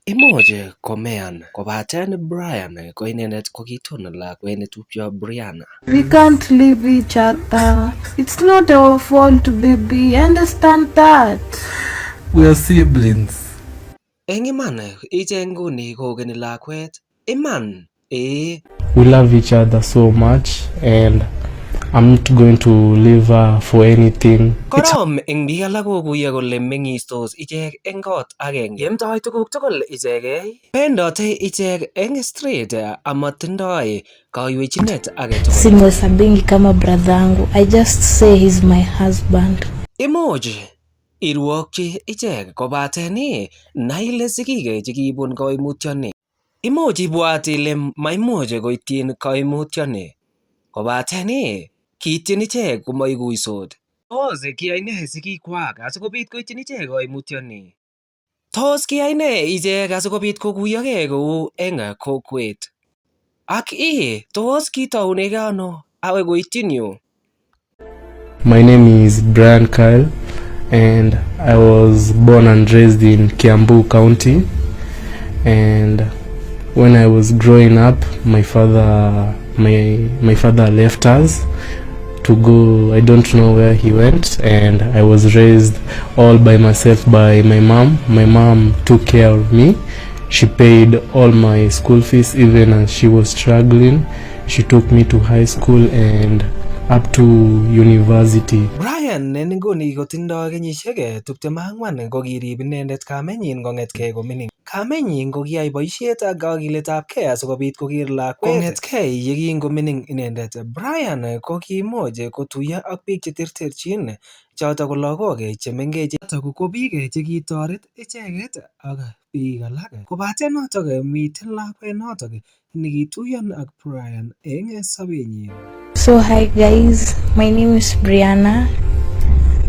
Imuche komean kobaten Brian ko inendet ko kiton lakwet netupcho Brianna. We can't leave each other. It's not our fault, baby. Understand that. We are siblings. Eng iman ichek nguni kokeni lakwet. Iman. We love each other so much and I'm not going to leave her for anything. Korom eng biik alak kokuyo kole meng'istos ichek eng kot agenge. Yemtoi tuguk tugul ichegei. Bendote ichek eng street amatindoi kaiwechinet age tugul. Simhesabingi kama brother yangu. I just say he's my husband. Imuch irwokyi ichek kobaten nai ile sigik chekibun koimutyoni. Imuch ibwat ile maimuch koityin koimutyoni kobaten kiityin ichek komaiguisot. Tos kiyai ne sigikwak asikobit koityin ichek koimutyoni? Tos kiyai ne ichek asikobit kokuyogei kou eng kokwet? Ak tos kitaunege ano awe koityin yu? My name is Brian Kyle and I was born and raised in Kiambu County, and when I was growing up my father left us to go, I don't know where he went, and I was raised all by myself by my mom. My mom took care of me. She paid all my school fees even as she was struggling. She took me to high school and up to university. Brian nguni kotindoi kenyisiek 24 ko kirib inendet kamenyin kong'etkei ko mining. Kamenyin ko kiyai boisiet ak kakiletabgei asikobit koker lakwet kong'etkei yekingomining inendet. Brian ko kimuch kotuiyo ak biik cheterterchin chotok ko lagok chemengech, chotok ko biik chekitoret icheket ak biik alak. Kobate notok miten lakwet notok nekituiyon ak Brian eng sobenyin. So hi guys, my name is Brianna.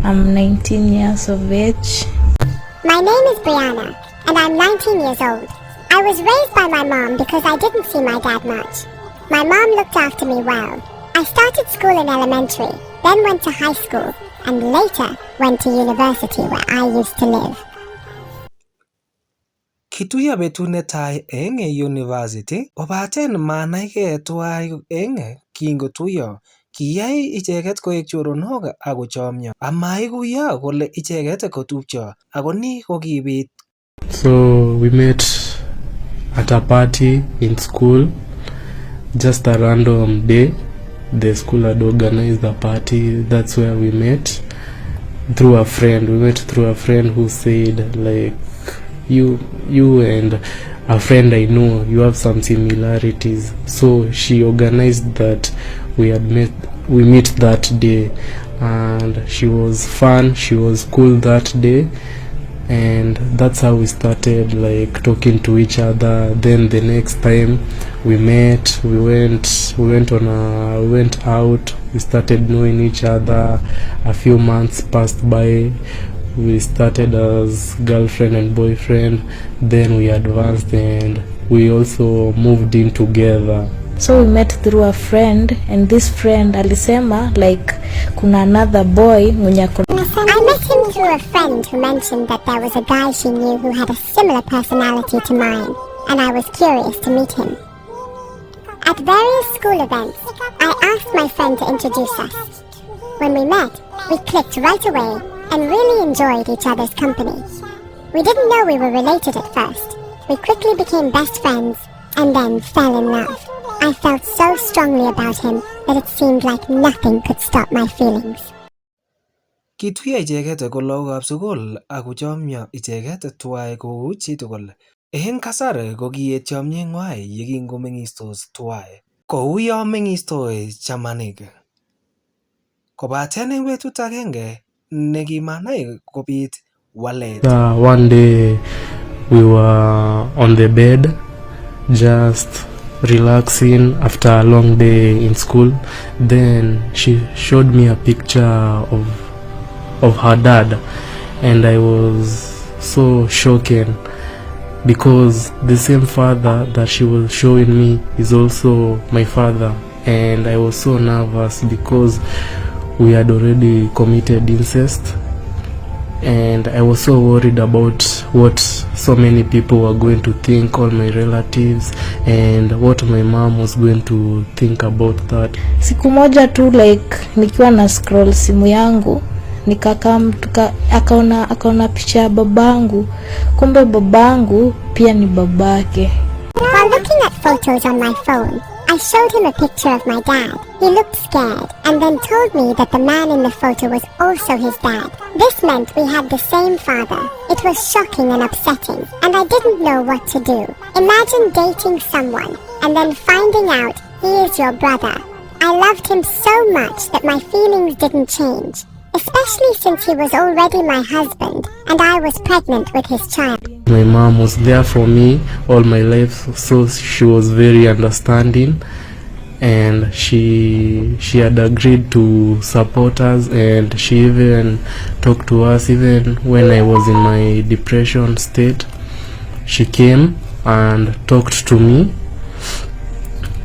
I'm 19 years of age. My name is Brianna and I'm 19 years old. I was raised by my mom because I didn't see my dad much. My mom looked after me well. I started school in elementary, then went to high school, and later went to university where I used to live. Kituiyo betut netai eng university, kobaten manaigei tuwai eng kingotuiyo. Kiyai icheket koek choronok ak kochomyo. Amaiguiyo kole icheket kotupcho. Ako ni ko kibit. So we met at a party in school, just a random day. The school had organized a party. That's where we met through a friend. We met through a friend who said, like, you and a friend I know, you have some similarities. So she organized that we meet that day, and she was fun, she was cool that day, and that's how we started like talking to each other. Then the next time we met, we went out, we started knowing each other. A few months passed by. We started as girlfriend and boyfriend, then we advanced and we also moved in together. So we met through a friend, and this friend alisema like kuna another boy mwenye I met him through a friend who mentioned that there was a guy she knew who had a similar personality to mine, and I was curious to meet him. At various school events, I asked my friend to introduce us. When we met, we clicked right away and really enjoyed each other's company. We didn't know we were related at first. We quickly became best friends and then fell in love. I felt so strongly about him that it seemed like nothing could stop my feelings. Kituiyo icheket ko lagokab sukul ak kochomyo icheket tuwai kou chitugul. Eng kasar ko kiet chomyeng'wai yekingomeng'istos tuwai. Kou yo meng'istoi chamanik. Kobaten eng betut agenge nekimanai kobit walet. One day we were on the bed just relaxing after a long day in school. Then she showed me a picture of her dad, and I was so shocked because the same father that she was showing me is also my father, and I was so nervous because we had already committed incest. and I was so worried about what so many people were going to think, all my relatives, and what my mom was going to think about that. Siku moja tu like nikiwa na scroll simu yangu nikakam akaona picha ya babangu, kumbe babangu pia ni babake. While looking at photos on my phone, I showed him a picture of my dad. He looked scared and then told me that the man in the photo was also his dad. This meant we had the same father. It was shocking and upsetting, and I didn't know what to do. Imagine dating someone and then finding out he is your brother. I loved him so much that my feelings didn't change, especially since he was already my husband and I was pregnant with his child. My mom was there for me all my life, so she was very understanding, and she had agreed to support us, and she even talked to us even when I was in my depression state. She came and talked to me,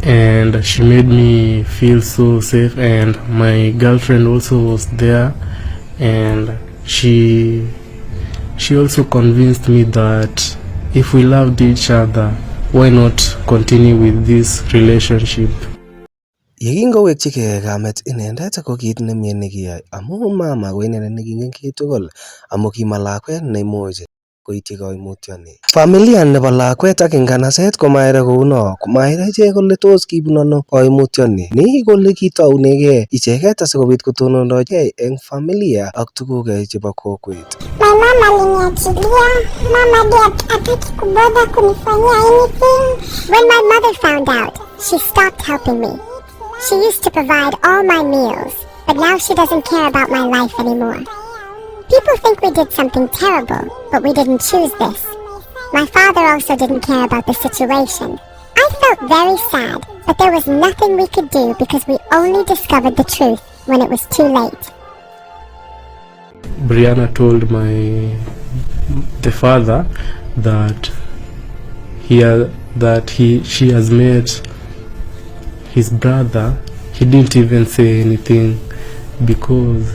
and she made me feel so safe, and my girlfriend also was there, and she also convinced me that if we loved each other, why not continue with this relationship. Yekingowekchigei kamet inendet ko kit nemie nekiyai amu mama ko inendet nekingen kiy tugul amu kima lakwet neimuchi koityi koimutyoni. Familia nebo lakwet ak nganaset komaire kouno, komaire ichek kole tos kibun ano koimutyoni. Ni kole kitounegei icheket asikobit kotonondogei eng familia ak tuguk chebo kokwet. My mom aliniachilia. Mama dia hataki kubother kunifanyia anything. When my mother found out, she stopped helping me. She used to provide all my meals, but now she doesn't care about my life anymore. People think we did something terrible, but we didn't choose this. My father also didn't care about the situation. I felt very sad, but there was nothing we could do because we only discovered the truth when it was too late. Brianna told the father that she has met his brother. He didn't even say anything because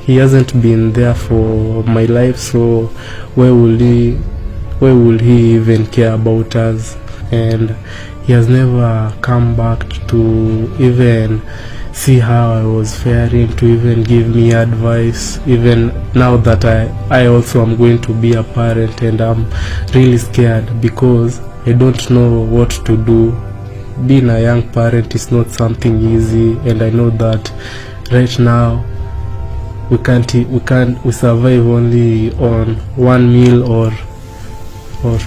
he hasn't been there for my life, so why will he even care about us? And he has never come back to even see how I was faring, to even give me advice. Even now that I also am going to be a parent, and I'm really scared because I don't know what to do. Being a young parent is not something easy, and I know that right now we survive only on one meal or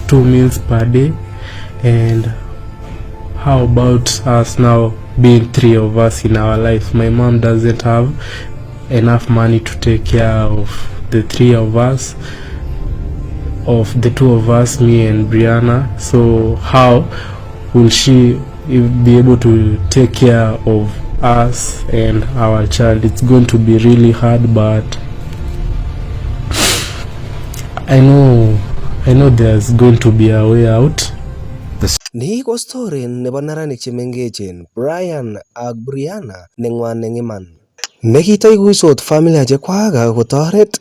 2 meals per day. And how about us now being 3 of us in our life? My mom doesn't have enough money to take care of the 3 of us, of the 2 of us, me and Brianna. So how will she be able to take care of us and our child? It's going to be really hard, but I know there's going to be a way out. Ni ko story nebo neranik chemengechen Brian ak Brianna nengwan eng iman. Nekitaikuisot familia chekwak kotoret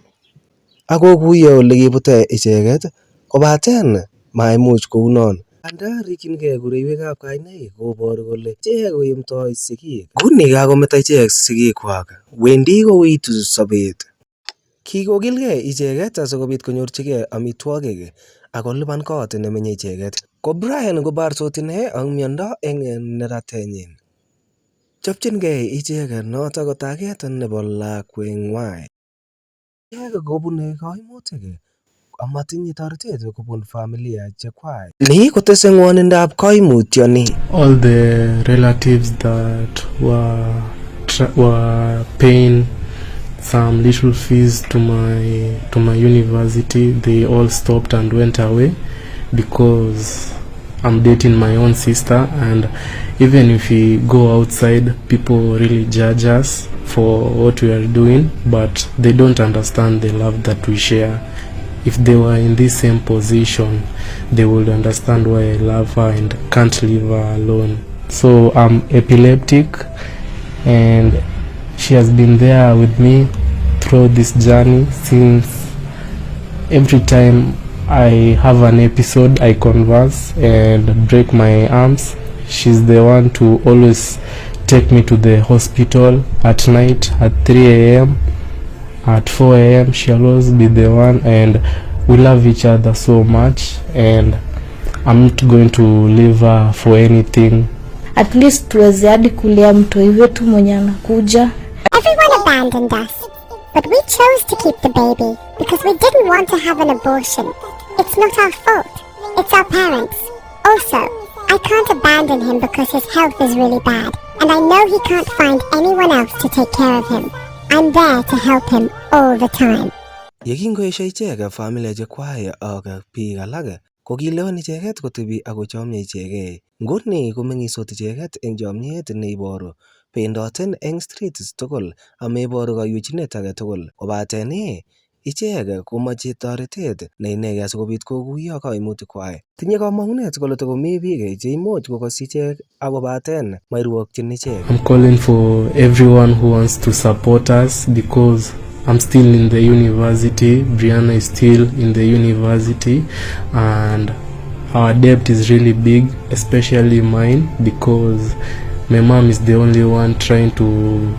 akokuyo ole kibute icheket kobaten maimuch kounon. Anda rikyingei kureiwekab kainaik koboru kole ichek koyemtoi sigik. Nguni kakometo ichek sigikwak, wendi kouitu sobet. Kikokilgei icheket asikobit konyorchigei amitwogik ak kolipan kot nemenye icheket. Ko Brian kobarsot ine ak miondo eng neratenyin. Chopchingei icheket noto ko taget nebo lakweng'wai. Ichek kobune kaimutik amatinye toretet kobun familia chekwai. Ni kotese ng'wanindab kaimutyoni. All the relatives that were paying some little fees to my university, they all stopped and went away because I'm dating my own sister, and even if we go outside, people really judge us for what we are doing, but they don't understand the love that we share. If they were in this same position, they would understand why I love her and can't leave her alone. So I'm epileptic, and she has been there with me throughout this journey, since every time I have an episode I converse and break my arms, she's the one to always take me to the hospital at night at 3 a.m. at 4 a.m. she'll always be the one, and we love each other so much, and I'm not going to leave her for anything. At least tuweze hadi kulea mtoi wetu mwenye anakuja. Everyone abandoned us, but we chose to keep the baby because we didn't want to have an abortion. It's not our fault. It's our parents. Also, I can't abandon him because his health is really bad, and I know he can't find anyone else to take care of him. I'm there to help him all the time. Yekingoesho icheket familia chekwai ak biik alak kokilewen icheket kotebi akochomyo icheket. Nguni komeng'isot icheket eng chomyet neiboru bendoten eng streets tugul ameboru kayuchinet age tugul, kobaten ichek komoche toretet neinegei asikobit kokuiyo kaimutikwai. Tinye kamang'unet kole takomi biik cheimuch kokosyi ichek akobaten mairwokyin ichek. I'm calling for everyone who wants to support us because I'm still in the university, Brianna is still in the university, and our debt is really big, especially mine, because my mom is the only one trying to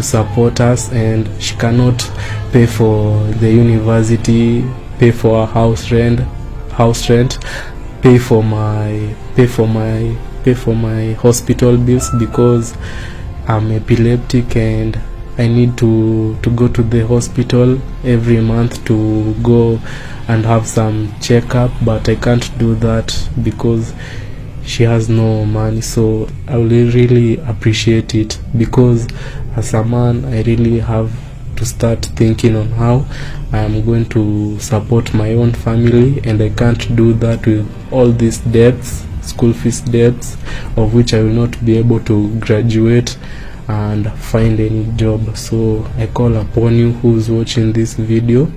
support us, and she cannot pay for the university, pay for our house rent, pay for my hospital bills because I'm epileptic and I need to go to the hospital every month to go and have some checkup, but I can't do that because she has no money. So I will really appreciate it, because as a man I really have to start thinking on how I am going to support my own family, and I can't do that with all these debts, school fees debts, of which I will not be able to graduate and find any job. So I call upon you who's watching this video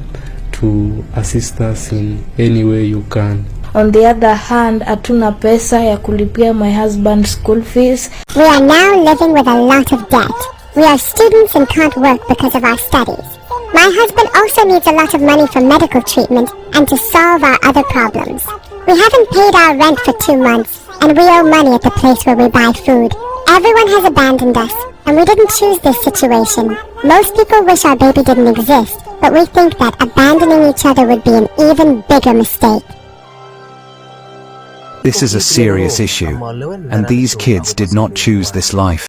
to assist us in any way you can. On the other hand, hatuna pesa ya kulipia my husband's school fees. We are now living with a lot of debt. We are students and can't work because of our studies. My husband also needs a lot of money for medical treatment and to solve our other problems. We haven't paid our rent for 2 months, and we owe money at the place where we buy food. Everyone has abandoned us, and we didn't choose this situation. Most people wish our baby didn't exist, but we think that abandoning each other would be an even bigger mistake. This is a serious issue, and these kids did not choose this life.